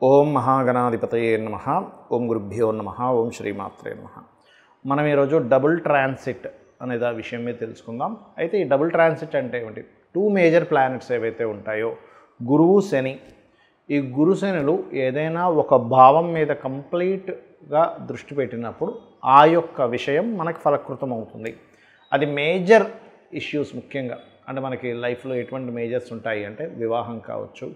ఓం మహాగణాధిపతయే నమః. ఓం గురుభ్యో నమః. ఓం శ్రీమాత్రే నమః. మనం ఈరోజు డబుల్ ట్రాన్సిట్ అనేది ఆ విషయం మీద తెలుసుకుందాం. అయితే ఈ డబుల్ ట్రాన్సిట్ అంటే ఏమిటి? టూ మేజర్ ప్లానెట్స్ ఏవైతే ఉంటాయో గురువు శని, ఈ గురు శనులు ఏదైనా ఒక భావం మీద కంప్లీట్గా దృష్టి పెట్టినప్పుడు ఆ యొక్క విషయం మనకు ఫలకృతం అవుతుంది. అది మేజర్ ఇష్యూస్ ముఖ్యంగా అంటే మనకి లైఫ్లో ఎటువంటి మేజర్స్ ఉంటాయి అంటే వివాహం కావచ్చు,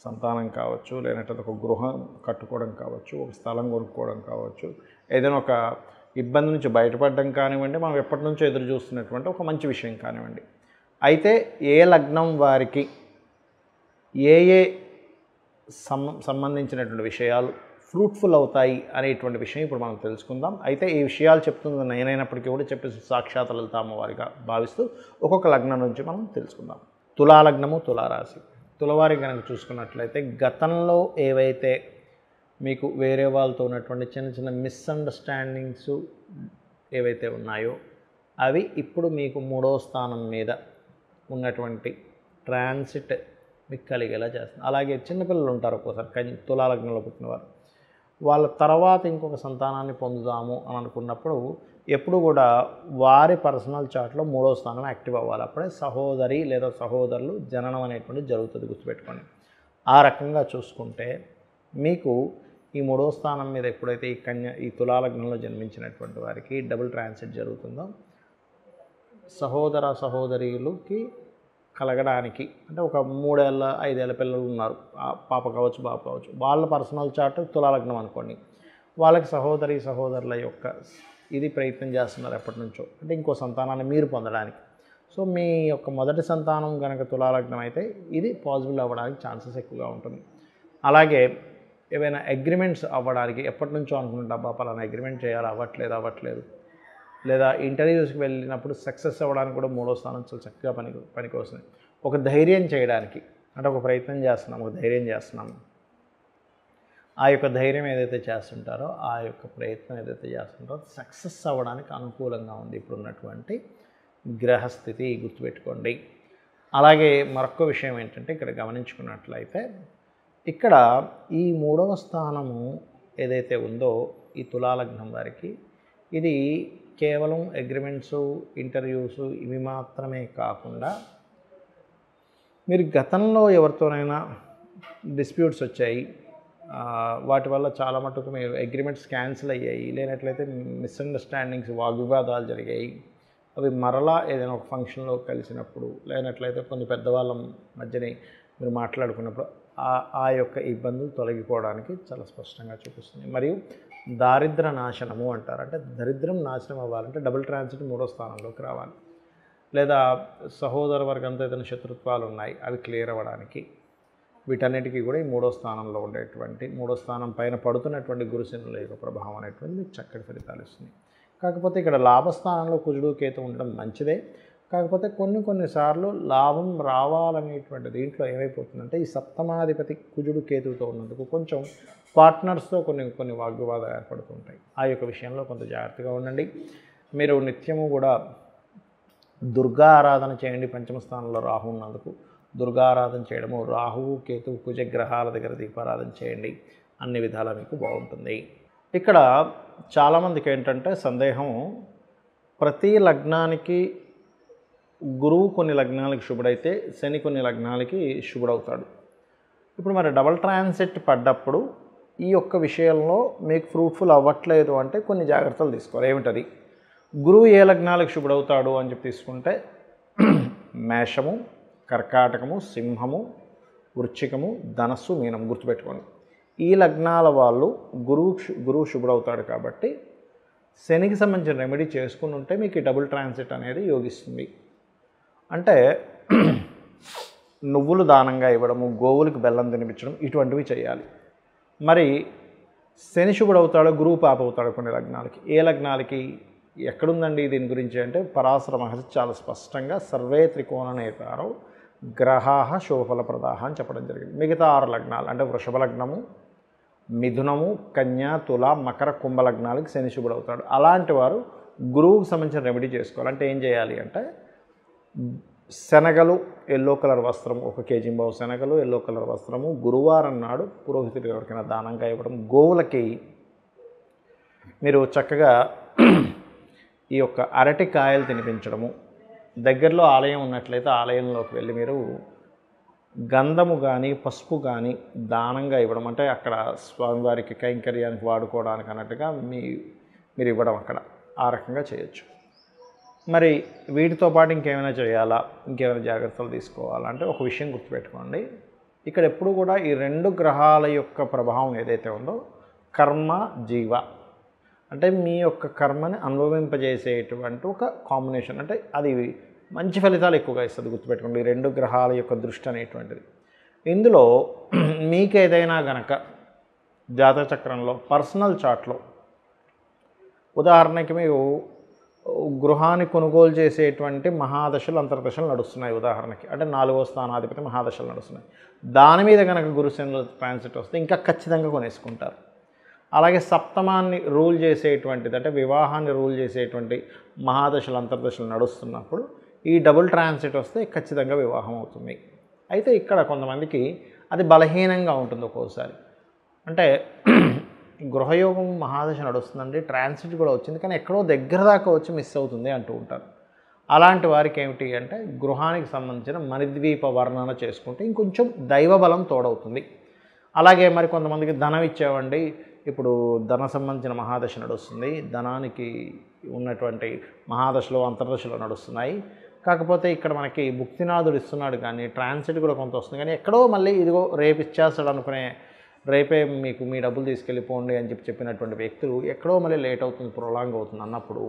సంతానం కావచ్చు, లేదంటే ఒక గృహం కట్టుకోవడం కావచ్చు, ఒక స్థలం కొనుక్కోవడం కావచ్చు, ఏదైనా ఒక ఇబ్బంది నుంచి బయటపడడం కానివ్వండి, మనం ఎప్పటి నుంచో ఎదురు చూస్తున్నటువంటి ఒక మంచి విషయం కానివ్వండి. అయితే ఏ లగ్నం వారికి ఏ ఏ సంబంధించినటువంటి విషయాలు ఫ్రూట్ఫుల్ అవుతాయి అనేటువంటి విషయం ఇప్పుడు మనం తెలుసుకుందాం. అయితే ఈ విషయాలు చెప్తుంది నేనైనప్పటికీ కూడా చెప్పేసి సాక్షాత్ లలిత అమ్మవారిగా భావిస్తూ ఒక్కొక్క లగ్నం నుంచి మనం తెలుసుకుందాం. తులాలగ్నము, తులారాశి. తులవారి కనుక చూసుకున్నట్లయితే గతంలో ఏవైతే మీకు వేరే వాళ్ళతో ఉన్నటువంటి చిన్న చిన్న మిస్అండర్స్టాండింగ్స్ ఏవైతే ఉన్నాయో అవి ఇప్పుడు మీకు 3వ స్థానం మీద ఉన్నటువంటి ట్రాన్సిట్ మీకు కలిగేలా చేస్తుంది. అలాగే చిన్నపిల్లలు ఉంటారు ఒక్కోసారి తులాలగ్నంలో పుట్టినవారు, వాళ్ళ తర్వాత ఇంకొక సంతానాన్ని పొందుదాము అని అనుకున్నప్పుడు ఎప్పుడు కూడా వారి పర్సనల్ చార్ట్లో 3వ స్థానం యాక్టివ్ అవ్వాలి. అప్పుడే సహోదరి లేదా సహోదరులు జననం అనేటువంటి జరుగుతుంది, గుర్తుపెట్టుకోండి. ఆ రకంగా చూసుకుంటే మీకు ఈ 3వ స్థానం మీద ఎప్పుడైతే ఈ తులాలగ్నంలో జన్మించినటువంటి వారికి డబుల్ ట్రాన్సిట్ జరుగుతుందో సహోదర సహోదరులకి కలగడానికి అంటే ఒక 3 ఏళ్ళ 5 ఏళ్ళ పిల్లలు ఉన్నారు, పాప కావచ్చు బాబు కావచ్చు, వాళ్ళ పర్సనల్ చార్ట్ తులాలగ్నం అనుకోండి, వాళ్ళకి సహోదరుల యొక్క ఇది ప్రయత్నం చేస్తున్నారు ఎప్పటి నుంచో, అంటే ఇంకో సంతానాన్ని మీరు పొందడానికి. సో మీ యొక్క మొదటి సంతానం కనుక తులాలగ్నం అయితే ఇది పాసిబుల్ అవ్వడానికి ఛాన్సెస్ ఎక్కువగా ఉంటుంది. అలాగే ఏవైనా అగ్రిమెంట్స్ అవ్వడానికి ఎప్పటి నుంచో అనుకుంటా, అబ్బా పలానా అగ్రిమెంట్ చేయాలి, అవ్వట్లేదు, లేదా ఇంటర్వ్యూస్కి వెళ్ళినప్పుడు సక్సెస్ అవ్వడానికి కూడా 3వ స్థానం చాలా చక్కగా పనికి వస్తుంది. ఒక ధైర్యం చేయడానికి అంటే ఒక ప్రయత్నం చేస్తున్నాం, ఒక ధైర్యం చేస్తున్నాము, ఆ యొక్క ధైర్యం ఏదైతే చేస్తుంటారో ఆ యొక్క ప్రయత్నం ఏదైతే చేస్తుంటారో సక్సెస్ అవ్వడానికి అనుకూలంగా ఉంది ఇప్పుడు ఉన్నటువంటి గ్రహస్థితి, గుర్తుపెట్టుకోండి. అలాగే మరొక విషయం ఏంటంటే ఇక్కడ గమనించుకున్నట్లయితే ఇక్కడ ఈ 3వ స్థానము ఏదైతే ఉందో ఈ తులాలగ్నం వారికి ఇది కేవలం అగ్రిమెంట్స్, ఇంటర్వ్యూస్ ఇవి మాత్రమే కాకుండా మీరు గతంలో ఎవరితోనైనా డిస్ప్యూట్స్ వచ్చాయి, వాటి వల్ల చాలా మటుకు మీరు అగ్రిమెంట్స్ క్యాన్సిల్ అయ్యాయి, లేనట్లయితే మిస్అండర్స్టాండింగ్స్ వాగ్వివాదాలు జరిగాయి, అవి మరలా ఏదైనా ఒక ఫంక్షన్లో కలిసినప్పుడు, లేనట్లయితే కొన్ని పెద్దవాళ్ళ మధ్యని మీరు మాట్లాడుకున్నప్పుడు ఆ యొక్క ఇబ్బందులు తొలగిపోవడానికి చాలా స్పష్టంగా చూపిస్తుంది. మరియు దారిద్ర నాశనము అంటారు, అంటే దరిద్రం నాశనం అవ్వాలంటే డబుల్ ట్రాన్సిట్ 3వ స్థానంలోకి రావాలి. లేదా సహోదర వర్గంతో ఏదైనా శత్రుత్వాలు ఉన్నాయి అవి క్లియర్ అవ్వడానికి వీటన్నిటికీ కూడా ఈ 3వ స్థానంలో ఉండేటువంటి 3వ స్థానం పైన పడుతున్నటువంటి గురుశనుల యొక్క ప్రభావం అనేటువంటి మీకు చక్కటి ఫలితాలు ఇస్తుంది. కాకపోతే ఇక్కడ లాభస్థానంలో కుజుడు కేతు ఉండడం మంచిదే, కాకపోతే కొన్నిసార్లు లాభం రావాలనేటువంటి దీంట్లో ఏమైపోతుందంటే ఈ సప్తమాధిపతి కుజుడు కేతువుతో ఉన్నందుకు కొంచెం పార్ట్నర్స్తో కొన్ని వాగ్వివాదాలు ఏర్పడుతుంటాయి. ఆ యొక్క విషయంలో కొంత జాగ్రత్తగా ఉండండి. మీరు నిత్యము కూడా దుర్గా ఆరాధన చేయండి. 5వ స్థానంలో రాహు ఉన్నందుకు దుర్గా ఆరాధన చేయడము, రాహువు కేతువు కుజగ్రహాల దగ్గర దీపారాధన చేయండి, అన్ని విధాలా మీకు బాగుంటుంది. ఇక్కడ చాలామందికి ఏంటంటే సందేహం, ప్రతి లగ్నానికి గురువు కొన్ని లగ్నాలకి శుభుడైతే శని కొన్ని లగ్నాలకి శుభుడవుతాడు. ఇప్పుడు మరి డబల్ ట్రాన్సిట్ పడ్డప్పుడు ఈ యొక్క విషయంలో మీకు ఫ్రూట్ఫుల్ అవ్వట్లేదు అంటే కొన్ని జాగ్రత్తలు తీసుకోవాలి. ఏమిటది? గురువు ఏ లగ్నాలకు శుభుడవుతాడు అని చెప్పి తీసుకుంటే మేషము, కర్కాటకము, సింహము, వృశ్చికము, ధనస్సు, మీనం, గుర్తుపెట్టుకోండి. ఈ లగ్నాల వాళ్ళు గురువు శుభుడవుతాడు కాబట్టి శనికి సంబంధించిన రెమెడీ చేసుకుని ఉంటే మీకు ఈ డబుల్ ట్రాన్సిట్ అనేది యోగిస్తుంది. అంటే నువ్వులు దానంగా ఇవ్వడము, గోవులకు బెల్లం తినిపించడం, ఇటువంటివి చేయాలి. మరి శని శుభుడవుతాడో గురువు పాప అవుతాడు కొన్ని లగ్నాలకి. ఏ లగ్నాలకి ఎక్కడుందండి దీని గురించి అంటే పరాశర మహర్షి చాలా స్పష్టంగా సర్వే త్రికోణ నేతారో గ్రహాః శుభఫలప్రదాః అని చెప్పడం జరిగింది. మిగతా 6 లగ్నాలు అంటే వృషభ లగ్నము, మిథునము, కన్యా, తుల, మకర, కుంభ లగ్నాలకి శని శుభుడవుతాడు. అలాంటి వారు గురువుకు సంబంధించిన రెమెడీ చేసుకోవాలి. అంటే ఏం చేయాలి అంటే శనగలు ఎల్లో కలర్ వస్త్రం 1 కేజీ శనగలు ఎల్లో కలర్ వస్త్రము గురువారం నాడు పురోహితుడు ఎవరికైనా దానంగా ఇవ్వడం. గోవులకి మీరు చక్కగా ఈ యొక్క అరటికాయలు తినిపించడము. దగ్గరలో ఆలయం ఉన్నట్లయితే ఆలయంలోకి వెళ్ళి మీరు గంధము కానీ పసుపు కానీ దానంగా ఇవ్వడం, అంటే అక్కడ స్వామివారికి కైంకర్యానికి వాడుకోవడానికి అన్నట్టుగా మీరు ఇవ్వడం అక్కడ ఆ రకంగా చేయొచ్చు. మరి వీటితో పాటు ఇంకేమైనా చేయాలా, ఇంకేమైనా జాగ్రత్తలు తీసుకోవాలా అంటే ఒక విషయం గుర్తుపెట్టుకోండి. ఇక్కడ ఎప్పుడు కూడా ఈ 2 గ్రహాల యొక్క ప్రభావం ఏదైతే ఉందో కర్మ జీవ అంటే మీ యొక్క కర్మని అనుభవింపజేసేటువంటి ఒక కాంబినేషన్, అంటే అది మంచి ఫలితాలు ఎక్కువగా ఇస్తుంది. గుర్తుపెట్టుకోండి, ఈ 2 గ్రహాల యొక్క దృష్టి అనేటువంటిది. ఇందులో మీకు ఏదైనా గనక జాతక చక్రంలో పర్సనల్ చార్ట్లో ఉదాహరణకి మీరు గృహాన్ని కొనుగోలు చేసేటువంటి మహాదశలు అంతర్దశలు నడుస్తున్నాయి ఉదాహరణకి, అంటే 4వ స్థానాధిపతి మహాదశలు నడుస్తున్నాయి. దాని మీద కనుక గురుశనుల ట్రాన్సిట్ వస్తే ఇంకా ఖచ్చితంగా కొనేసుకుంటారు. అలాగే సప్తమాన్ని రూల్ చేసేటువంటిది, అంటే వివాహాన్ని రూల్ చేసేటువంటి మహాదశలు అంతర్దశలు నడుస్తున్నప్పుడు ఈ డబుల్ ట్రాన్సిట్ వస్తే ఖచ్చితంగా వివాహం అవుతుంది. అయితే ఇక్కడ కొంతమందికి అది బలహీనంగా ఉంటుంది ఒక్కోసారి. అంటే గృహయోగం మహాదశ నడుస్తుందండి, ట్రాన్సిట్ కూడా వచ్చింది, కానీ ఎక్కడో దగ్గర దాకా వచ్చి మిస్ అవుతుంది అంటూ ఉంటారు. అలాంటి వారికి ఏమిటి అంటే గృహానికి సంబంధించిన మణిద్వీప వర్ణన చేసుకుంటే ఇంకొంచెం దైవబలం తోడవుతుంది. అలాగే మరి కొంతమందికి ధనం ఇచ్చేవండి, ఇప్పుడు ధన సంబంధించిన మహాదశ నడుస్తుంది, ధనానికి ఉన్నటువంటి మహాదశలో అంతర్దశలో నడుస్తున్నాయి. కాకపోతే ఇక్కడ మనకి భుక్తినాథుడు ఇస్తున్నాడు కానీ ట్రాన్సిట్ కూడా కొంత వస్తుంది, కానీ ఎక్కడో మళ్ళీ ఇదిగో రేపు ఇచ్చేస్తాడు అనుకునే, రేపే మీకు మీ డబ్బులు తీసుకెళ్ళిపోండి అని చెప్పినటువంటి వ్యక్తులు ఎక్కడో మళ్ళీ లేట్ అవుతుంది, ప్రొలాంగ్ అవుతుంది అన్నప్పుడు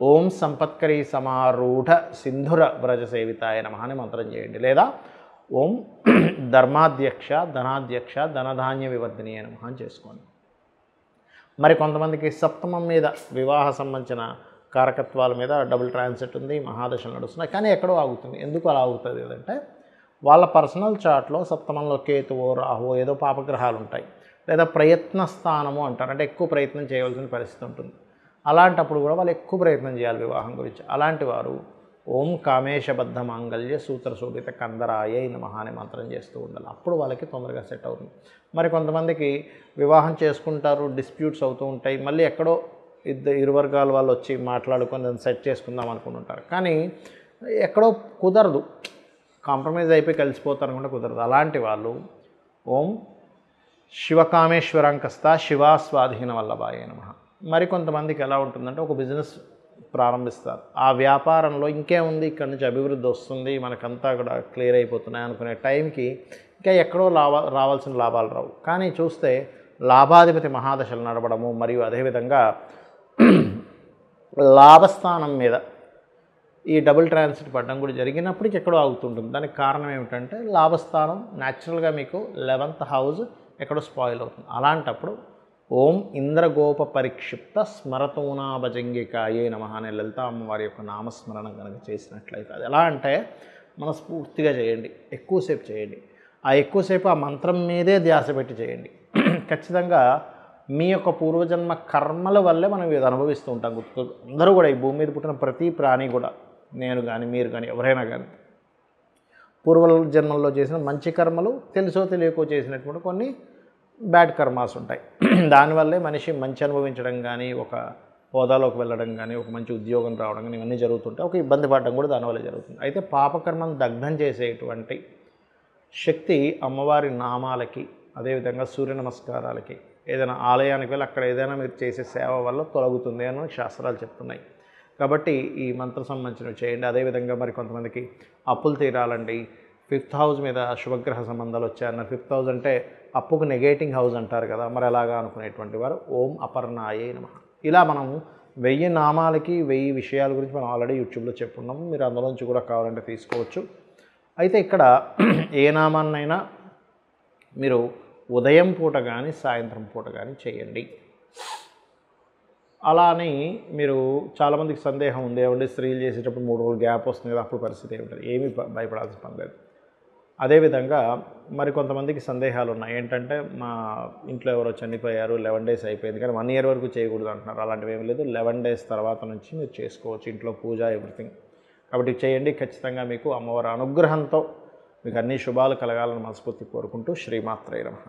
ఓం సంపత్కరీ సమారూఢ సింధుర వ్రజ సేవితాయ నమః అని మంత్రం చేయండి. లేదా ఓం ధర్మాధ్యక్ష ధనాధ్యక్ష ధనధాన్య వివర్ధిని నమః అని చేసుకోండి. మరి కొంతమందికి సప్తమం మీద వివాహ సంబంధించిన కారకత్వాల మీద డబుల్ ట్రాన్సిట్ ఉంది, మహాదశలు నడుస్తున్నాయి, కానీ ఎక్కడో ఆగుతుంది. ఎందుకు అలా ఆగుతుంది అంటే వాళ్ళ పర్సనల్ చార్ట్లో సప్తమంలో కేతువో రాహువో ఏదో పాపగ్రహాలు ఉంటాయి, లేదా ప్రయత్న స్థానము అంటారు, అంటే ఎక్కువ ప్రయత్నం చేయవలసిన పరిస్థితి ఉంటుంది. అలాంటప్పుడు కూడా వాళ్ళు ఎక్కువ ప్రయత్నం చేయాలి వివాహం గురించి. అలాంటి వారు ఓం కామేశబద్ధ మాంగళ్య సూత్రశోభిత కందరాయ నమః అనే మంత్రం చేస్తూ ఉండాలి. అప్పుడు వాళ్ళకి తొందరగా సెట్ అవుతుంది. మరి కొంతమందికి వివాహం చేసుకుంటారు, డిస్ప్యూట్స్ అవుతూ ఉంటాయి, మళ్ళీ ఎక్కడో ఇరు వర్గాల వాళ్ళు వచ్చి మాట్లాడుకొని దాన్ని సెట్ చేసుకుందాం అనుకుంటుంటారు, కానీ ఎక్కడో కుదరదు, కాంప్రమైజ్ అయిపోయి కలిసిపోతారు అనుకుంటే కుదరదు. అలాంటి వాళ్ళు ఓం శివకామేశ్వరంకస్త శివాస్వాధీన వల్లభాయ నమః. మరి కొంతమందికి ఎలా ఉంటుందంటే ఒక బిజినెస్ ప్రారంభిస్తారు, ఆ వ్యాపారంలో ఇంకేముంది ఇక్కడ నుంచి అభివృద్ధి వస్తుంది, మనకంతా కూడా క్లియర్ అయిపోతున్నాయి అనుకునే టైంకి ఇంకా ఎక్కడో రావాల్సిన లాభాలు రావు. కానీ చూస్తే లాభాధిపతి మహాదశలు నడవడము మరియు అదేవిధంగా లాభస్థానం మీద ఈ డబుల్ ట్రాన్సిట్ పడడం కూడా జరిగినప్పటికీ ఎక్కడో ఆగుతుంటుంది. దానికి కారణం ఏమిటంటే లాభస్థానం న్యాచురల్గా మీకు 11th హౌస్ ఎక్కడో స్పాయిల్ అవుతుంది. అలాంటప్పుడు ఓం ఇంద్రగోప పరిక్షిప్త స్మరతూనా భజంగికాయే నమః అనే లలిత అమ్మవారి యొక్క నామస్మరణ కనుక చేసినట్లయితే అది ఎలా అంటే మనస్ఫూర్తిగా చేయండి, ఎక్కువసేపు చేయండి. ఆ ఎక్కువసేపు ఆ మంత్రం మీదే ధ్యాస పెట్టి చేయండి. ఖచ్చితంగా మీ యొక్క పూర్వజన్మ కర్మల వల్లే మనం ఇది అనుభవిస్తూ ఉంటాం. అందరూ కూడా ఈ భూమి మీద పుట్టిన ప్రతి ప్రాణి కూడా, నేను కానీ మీరు కానీ ఎవరైనా కానీ పూర్వజన్మల్లో చేసిన మంచి కర్మలు తెలుసో తెలియకో చేసినటువంటి కొన్ని బ్యాడ్ కర్మాస్ ఉంటాయి. దానివల్లే మనిషి మంచి అనుభవించడం కానీ, ఒక హోదాలోకి వెళ్ళడం కానీ, ఒక మంచి ఉద్యోగం రావడం కానీ ఇవన్నీ జరుగుతుంటాయి. ఒక ఇబ్బంది పడడం కూడా దానివల్ల జరుగుతుంది. అయితే పాపకర్మను దగ్ధం చేసేటువంటి శక్తి అమ్మవారి నామాలకి, అదేవిధంగా సూర్య నమస్కారాలకి, ఏదైనా ఆలయానికి వెళ్ళి అక్కడ ఏదైనా మీరు చేసే సేవ వల్ల తొలగుతుంది అని శాస్త్రాలు చెప్తున్నాయి. కాబట్టి ఈ మంత్ర సంబంధించినవి చేయండి. అదేవిధంగా మరి కొంతమందికి అప్పులు తీరాలండి, 5th హౌస్ మీద శుభగ్రహ సంబంధాలు వచ్చాయన్నారు. 5th హౌస్ అంటే అప్పుకు నెగేటింగ్ హౌస్ అంటారు కదా, మరి అలాగా అనుకునేటువంటి వారు ఓం అపర్ణాయే నమః. ఇలా మనం 1000 నామాలకి 1000 విషయాల గురించి మనం ఆల్రెడీ యూట్యూబ్లో చెప్పుకున్నాము. మీరు అందులోంచి కూడా కావాలంటే తీసుకోవచ్చు. అయితే ఇక్కడ ఏ నామాన్నైనా మీరు ఉదయం పూట కానీ సాయంత్రం పూట కానీ చేయండి. అలా అని మీరు చాలామందికి సందేహం ఉంది, ఏమంటే స్త్రీలు చేసేటప్పుడు 3 రోజులు గ్యాప్ వస్తుంది కదా, అప్పుడు పరిస్థితి ఏమిటది? ఏమీ భయపడాల్సిన పని లేదు. అదేవిధంగా మరి కొంతమందికి సందేహాలు ఉన్నాయి. ఏంటంటే మా ఇంట్లో ఎవరో చనిపోయారు, 11 days అయిపోయింది, కానీ 1 year వరకు చేయకూడదు అంటున్నారు. అలాంటివి ఏమీ లేదు. 11 days తర్వాత నుంచి మీరు చేసుకోవచ్చు ఇంట్లో పూజ ఎవ్రీథింగ్. కాబట్టి చేయండి, ఖచ్చితంగా మీకు అమ్మవారి అనుగ్రహంతో మీకు అన్ని శుభాలు కలగాలని మనస్ఫూర్తి కోరుకుంటూ శ్రీమాత్రే నమః.